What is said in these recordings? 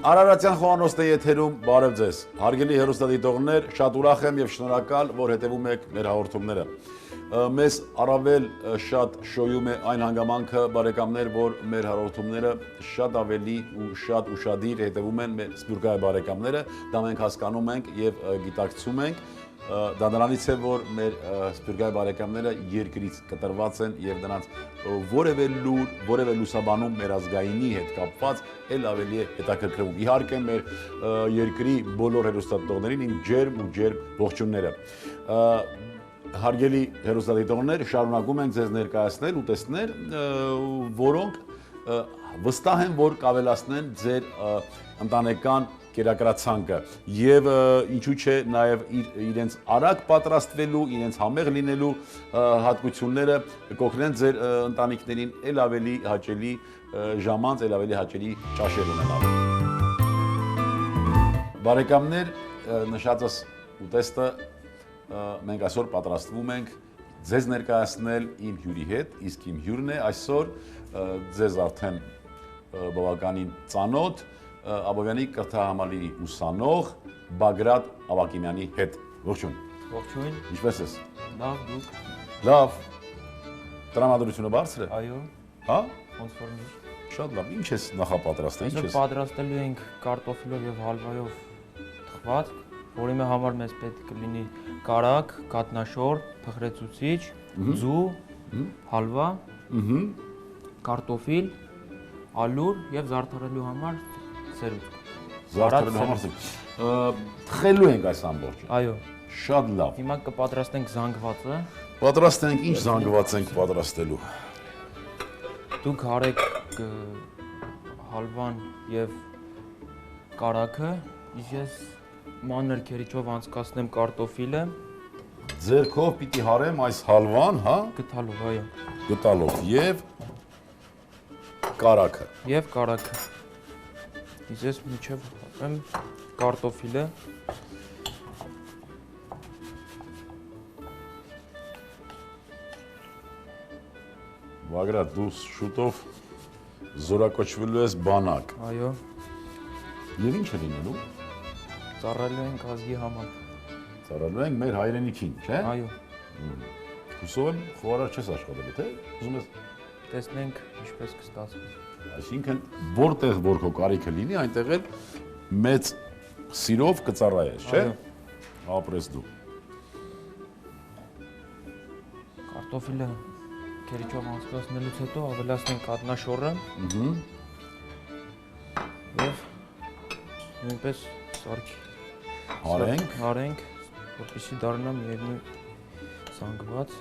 Արարատյան խոհանոցն է եթերում, բարև ձեզ։ Հարգելի հեռուստադիտողներ, շատ ուրախ եմ եւ շնորհակալ, որ հետևում եք մեր հաղորդումները։ Մեզ առավել շատ շոյում է այն հանգամանքը, բարեկամներ, որ մեր հաղորդումները շատ ավելի ու շատ ուշադիր հետևում են մեր սփյուռքահայ բարեկամները, դա մենք հասկանում ենք եւ գիտակցում ենք։ Դա նրանից է, որ մեր սփյուռքահայ բարեկամները երկրից կտրված են եւ նրանց որևէ լուր, որևէ լուսաբանում մեր ազգայինի հետ կապված էլ ավելի է հետաքրքրվում։ Իհարկե մեր երկրի բոլոր հեռուստադիտողներին իմ ջերմ ողջույնները։ Հարգելի հեռուստադիտողներ, շարունակում ենք ձեզ ներկայացնել ու տեսնել, որոնք վստահ են, որ կավելացնեն ձեր ընտանեկան կերակրացանկը եւ ինչու՞ չէ նաեւ իրենց արագ պատրաստվելու, իրենց համեղ լինելու հատկությունները կօգնեն ձեր ընտանիքներին ել ավելի հաճելի ժամանց, ել ավելի հաճելի ճաշել ունենալու։ Բարեկամներ, նշածս ուտեստը մենք այսօր պատրաստվում ենք ձեզ ներկայացնել իմ հյուրի հետ, իսկ իմ հյուրն է այսօր ձեզ արդեն բավականին ծանոթ Աբովյանի կրթահամալիրի ուսանող Բագրատ Ավագիմյանի հետ։ Ողջույն։ Ողջույն։ Ինչպե՞ս ես։ Լավ, դուք։ Լավ։ Տրամադրությունը բարձր է։ Այո։ Հա։ Ոնց որ միշտ։ Շատ լավ։ Ինչ ես նախապատրաստել, ինչ ես։ Պատրաստելու ենք կարտոֆիլով եւ հալվայով թխված, որի համար մեզ պետք կլինի կարագ, կատնաշոր, փխրեցուցիչ, ձու, հալվա, կարտոֆիլ, ալուր եւ զարդարելու համար սերուցք։ Զարդարելու համար թխելու ենք այս ամբողջը։ Այո։ Շատ լավ։ Հիմա կպատրաստենք զանգվածը։ Պատրաստենք, ինչ զանգված ենք պատրաստելու։ Դուք հարեք հալվան եւ կարագը, իսկ ես մանր քերիչով անցկացնեմ կարտոֆիլը։ Ձերքով պիտի հարեմ այս հալվան, հա։ Գտալով, այո։ Գտալով եւ կարագը։ Եվ կարագը։ Իսկ ես միջև հապեմ կարտոֆիլը։ Բագրատ, դու շուտով զորակոչվելու ես բանակ։ Այո։ Եվ ինչ է լինելու։ Ծառայելու ենք ազգի համար։ Ծառայելու ենք մեր հայրենիքին, չէ՞։ Այո։ Հուսով եմ խոհարար չես աշխատելու, թե՞։ Ուզում ես Տեսնենք ինչպես կստացվի։ Այսինքն որտեղ որ քո կարիքը լինի, այնտեղ էլ մեծ սիրով կծառայես, չէ՞։ Ապրես դու։ Կարտոֆիլը քերիչով անցկացնելուց հետո ավելացնենք կատնաշորը։ Եվ նույնպես սարքի հարենք, որպեսզի դառնա միևնույն զանգված։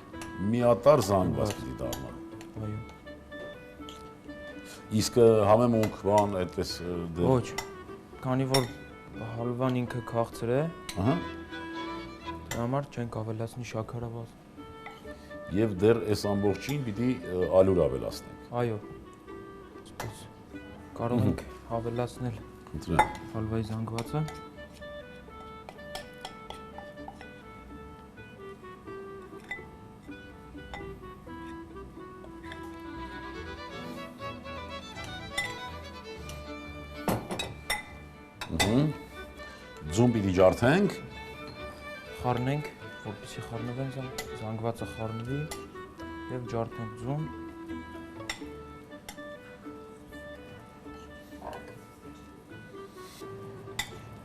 Միատար զանգված պիտի դառնա։ Այո։ Իսկ համեմունք բան այդպես Ոչ, քանի որ հալվան ինքը քաղցր է, դրա համար չենք ավելացնի շաքարավազ։ Եվ դեռ այս ամբողջին պիտի ալուր ավելացնենք։ Այո։ Այսպես կարող ենք ավելացնել Խնդրեմ։ հալվայի զանգվածը։ Ձուն պիտի ջարդենք։ Խառնենք, որպեսզի խառնվեն զանգվածը խառնվի եւ ջարդենք ձուն։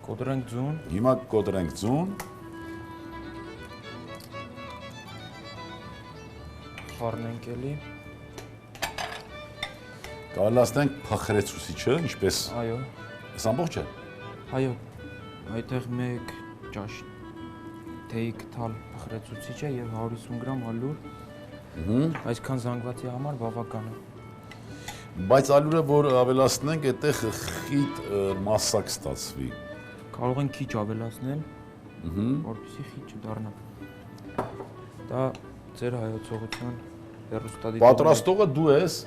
Կոտրենք ձուն։ Հիմա կոտրենք ձուն։ Խառնենք էլի։ Կավելացնենք փխրեցուցիչը, ինչպես։ Այո։ Այս ամբողջը։ Այո։ Այդտեղ 1 ճաշ թեյի կթալ փխրեցուցիչ է եւ 150 գրամ ալուր։ Այսքան զանգվածի համար բավական է։ Բայց ալուրը որ ավելացնենք, այդտեղ խիտ մասսակ ստացվի։ Կարող ենք քիչ ավելացնել, որպեսզի խիտ չդառնա։ Դա ձեր հայացողության հեռուստադիտողը։ Պատրաստողը դու ես,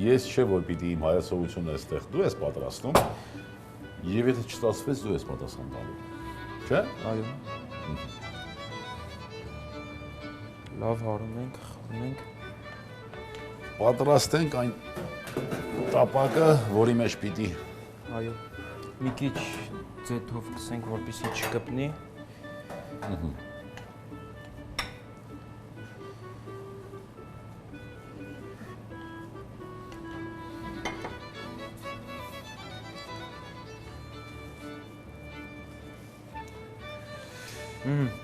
ես չէ որ պիտի իմ հայացողությունը այստեղ դու ես պատրաստում։ Եվ եթե չստացվեց, դու ես պատասխան տալու։ Չէ՞։ Այո։ Լավ հարում ենք, խառնենք։ Պատրաստենք այն տապակը, որի մեջ պիտի Այո։ մի քիչ ձեթով կսենք, որպեսզի չկպնի։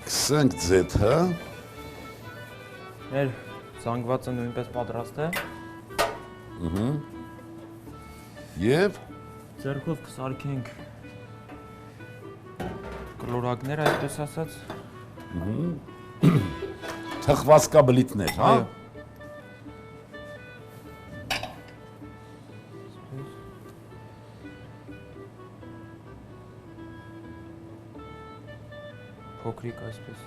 Քսենք ձեթը։ Մեր զանգվածը նույնպես պատրաստ է։ Եվ Ձեռքով կսարքենք կլորակներ, այդպես ասած։ թխվածքաբլիթներ, հա։ Այո։ Փոքրիկ այսպես։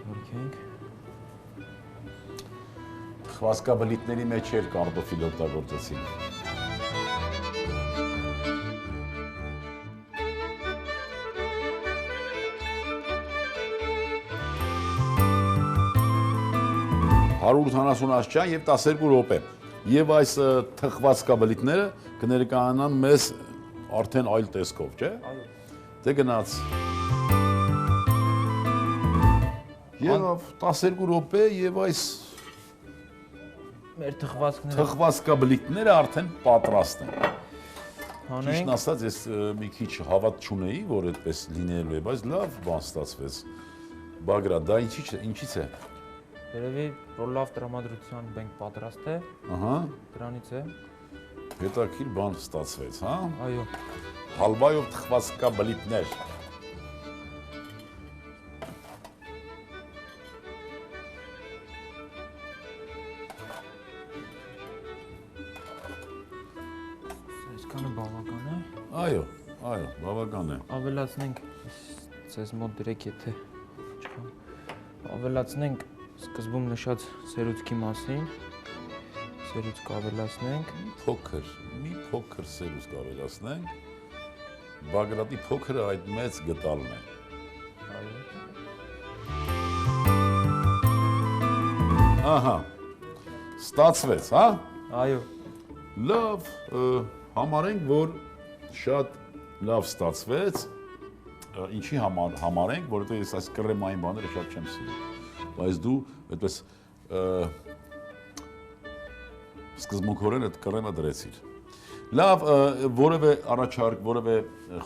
Սարքենք։ Թխվածքաբլիթների մեջ էլ կարտոֆիլ օգտագործեցինք։ «180 աստիճան եւ 12 րոպե։ Եվ այս թխվածքաբլիթները կներկայանան մեզ արդեն այլ տեսքով, չէ՞։ Այո։ Դե գնաց։ Եվ 12 րոպե եւ այս Մեր թխվածքները թխվածքաբլիթները արդեն պատրաստ են։ հանենք։ Ճիշտն ասած, ես մի քիչ հավատ չունեի, որ այդպես լինելու է, բայց լավ բան ստացվեց։ Բագրատ, դա ինչից է։ Երևի որ լավ տրամադրության բենք պատրաստ է։ Ահա, Դրանից է։ հետաքրքիր բան ստացվեց, հա։ Այո։ Հալվայով թխվածքաբլիթներ։ Այսքանը բավական է։ Այո, բավական է։ Ավելացնենք ցեզ մոտ դրեք, եթե չկա։ Ավելացնենք սկզբում նշած սերուցքի մասին։ Սերուցք ավելացնենք։ Մի փոքր սերուցք ավելացնենք։ Բագրատի փոքրը այդ մեծ գտալն է։ Այո։ Ահա, ստացվեց, հա։ Այո։ Լավ, համարենք, որ շատ լավ ստացվեց։ Ինչի համարենք, որովհետև ես այս կրեմային բաները շատ չեմ սիրում։ Բայց դու այդպես սկզբունքորեն այդ կրեմը դրեցիր։ Լավ, որևէ առաջարկ, որևէ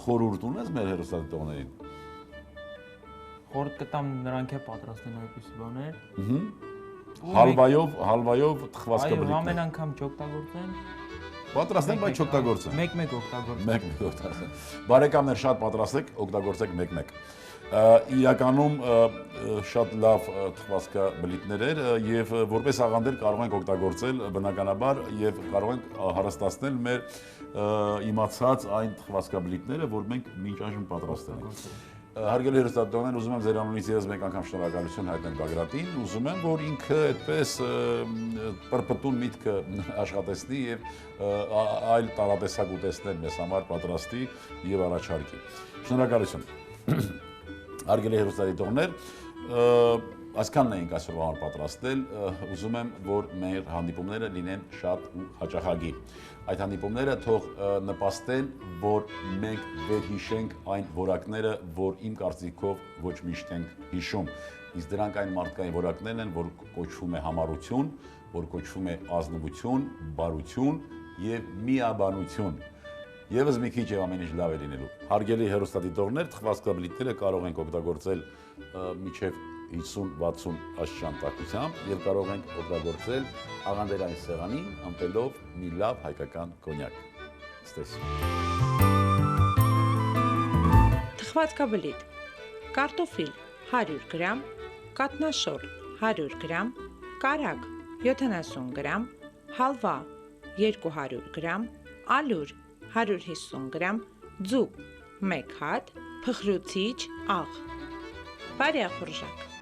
խորհուրդ ունես մեր հեռուստադիտողներին։ Խորհուրդ կտամ նրանք է պատրաստեն այդպիսի բաներ։ Հալվայով թխվածքաբլիթներ։ Այո, ամեն անգամ չօգտագործեն։ Պատրաստենք, բայց չօգտագործեն։ Մեկ-մեկ օգտագործեն։ Մեկ-մեկ օգտագործեն։ Բարեկամներ, շատ պատրաստեք, օգտագործեք մեկ-մեկ։ Իրականում շատ լավ թխվածքաբլիթներ էր եւ որպես աղանդեր կարող ենք օգտագործել բնականաբար եւ կարող ենք հարստացնել մեր իմացած այն թխվածքաբլիթները, որ մենք մինչ այժմ պատրաստել ենք։ Հարգելի հեռուստադիտողներ, ուզում եմ ձեր անունից եւս մեկ անգամ շնորհակալություն հայտնել Բագրատին, ուզում եմ, որ ինքը այդպես պրպտուն միտքը աշխատեցնի եւ այլ տարատեսակ ուտեստներ մեզ համար պատրաստի եւ առաջարկի։ Շնորհակալություն։ Հարգելի հեռուստադիտողներ, այսքանն էինք այսօրվա համար պատրաստել, ուզում եմ, որ մեր հանդիպումները լինեն շատ ու հաճախակի։ Այդ հանդիպումները թող նպաստեն, որ մենք վերհիշենք այն որակները, որ իմ կարծիքով ոչ միշտ ենք հիշում։ Իսկ դրանք այն մարդկային որակներն են, որ կոչվում է համառություն, որ կոչվում է ազնվություն, բարություն եւ միաբանություն։ Եվս մի քիչ եւ ամեն ինչ լավ է լինելու։ Հարգելի հեռուստադիտողներ, թխվածքաբլիթները կարող ենք օգտագործել մինչեւ 50-60 աստիճան տաքությամբ եւ կարող ենք օգտագործել աղանդերային սեղանին ամպելով մի լավ հայկական կոնյակ։ Ստեսին։ Թխվածքաբլիթ. Կարտոֆիլ 100 գրամ, կատնաշոր 100 գրամ, կարագ 70 գրամ, հալվա 200 գրամ, ալյուր 150 գրամ, ձուկ 1 հատ, փխրուցիչ աղ։ Բարյախորժակ